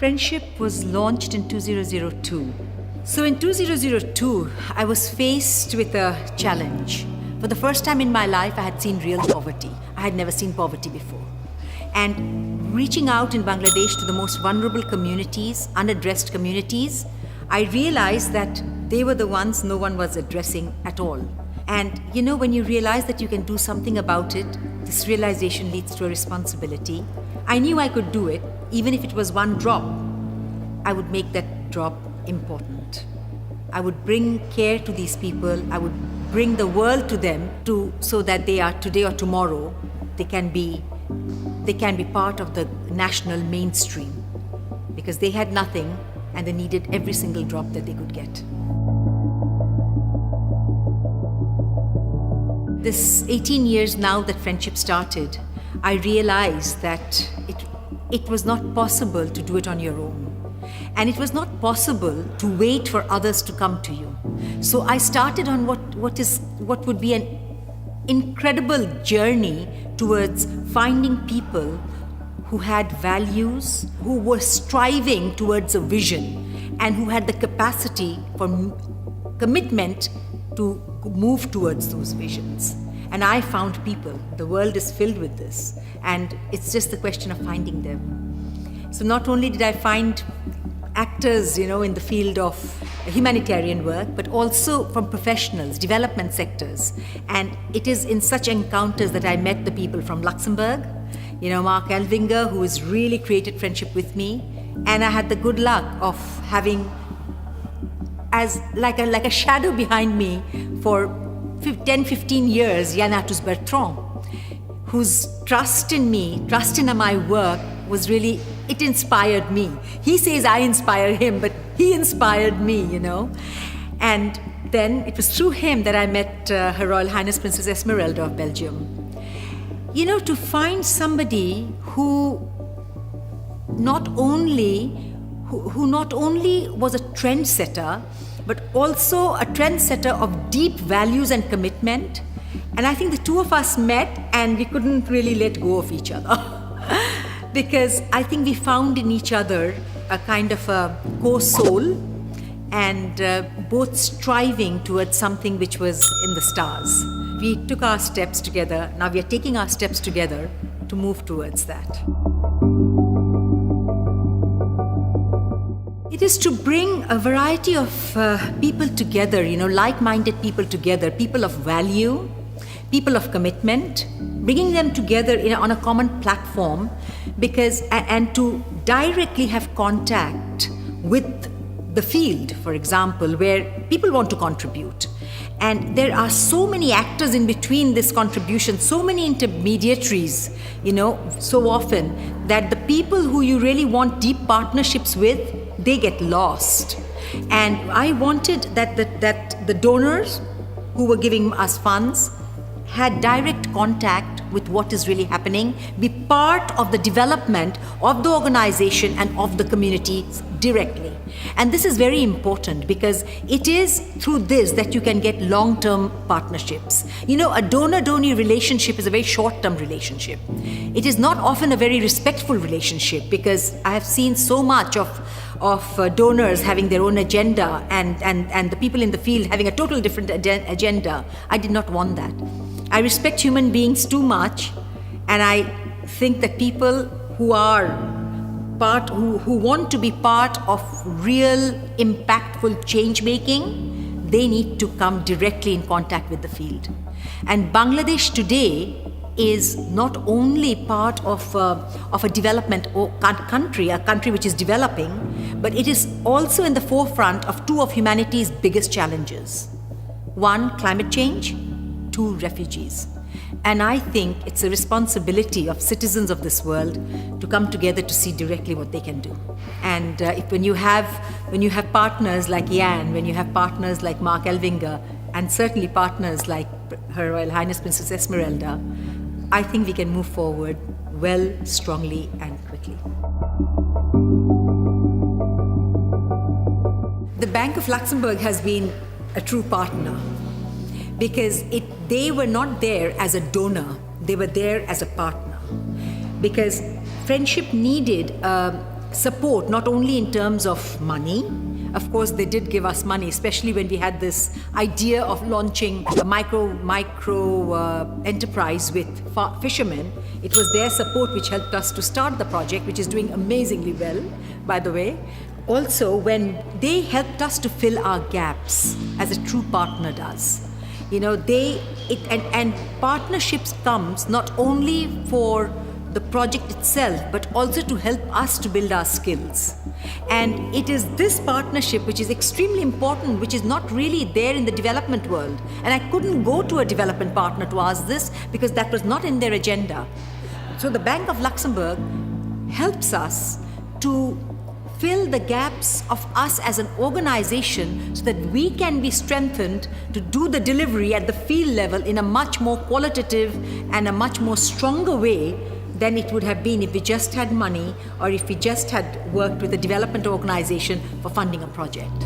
Friendship was launched in 2002. So in 2002, I was faced with a challenge. For the first time in my life, I had seen real poverty. I had never seen poverty before. And reaching out in Bangladesh to the most vulnerable communities, unaddressed communities, I realized that they were the ones no one was addressing at all. And you know, when you realize that you can do something about it, this realization leads to a responsibility. I knew I could do it, even if it was one drop. I would make that drop important. I would bring care to these people. I would bring the world to them so that they are today or tomorrow, they can be part of the national mainstream, because they had nothing and they needed every single drop that they could get. This 18 years now that friendship started, I realized that it was not possible to do it on your own. And it was not possible to wait for others to come to you. So I started on what would be an incredible journey towards finding people who had values, who were striving towards a vision, and who had the capacity for commitment to move towards those visions. And I found people. The world is filled with this, and it's just the question of finding them. So not only did I find actors, in the field of humanitarian work, but also from professionals, development sectors. And it is in such encounters that I met the people from Luxembourg, Mark Elvinger, who has really created friendship with me. And I had the good luck of having as like a shadow behind me for 10, 15 years, Yann Bertrand, whose trust in me, trust in my work was really, it inspired me. He says I inspire him, but he inspired me, And then it was through him that I met Her Royal Highness Princess Esmeralda of Belgium. To find somebody who not only was a trendsetter, but also a trendsetter of deep values and commitment. And I think the two of us met and we couldn't really let go of each other. Because I think we found in each other a kind of a co-soul, and both striving towards something which was in the stars. We took our steps together. Now we are taking our steps together to move towards that. It is to bring a variety of people together, like-minded people together, people of value, people of commitment, bringing them together on a common platform, and to directly have contact with the field, for example, where people want to contribute. And there are so many actors in between this contribution, so many intermediaries, so often that the people who you really want deep partnerships with, they get lost. And I wanted that the donors who were giving us funds had direct contact with what is really happening, be part of the development of the organization and of the community directly. And this is very important because it is through this that you can get long-term partnerships. A donor-donee relationship is a very short-term relationship. It is not often a very respectful relationship, because I have seen so much of donors having their own agenda and the people in the field having a total different agenda. I did not want that. I respect human beings too much, and I think that people who want to be part of real impactful change making, they need to come directly in contact with the field. And Bangladesh today is not only part of a development country, a country which is developing, but it is also in the forefront of two of humanity's biggest challenges. One, climate change. Two, refugees. And I think it's a responsibility of citizens of this world to come together to see directly what they can do. And when you have partners like Yann, when you have partners like Mark Elvinger, and certainly partners like Her Royal Highness Princess Esmeralda, I think we can move forward well, strongly, and quickly. The Bank of Luxembourg has been a true partner, because they were not there as a donor, they were there as a partner. Because friendship needed support, not only in terms of money. Of course, they did give us money, especially when we had this idea of launching a micro enterprise with fishermen. It was their support which helped us to start the project, which is doing amazingly well, by the way. Also, when they helped us to fill our gaps, as a true partner does. And partnerships comes not only for the project itself, but also to help us to build our skills. And it is this partnership which is extremely important, which is not really there in the development world. And I couldn't go to a development partner to ask this because that was not in their agenda. So the Bank of Luxembourg helps us to fill the gaps of us as an organization so that we can be strengthened to do the delivery at the field level in a much more qualitative and a much more stronger way than it would have been if we just had money or if we just had worked with a development organization for funding a project.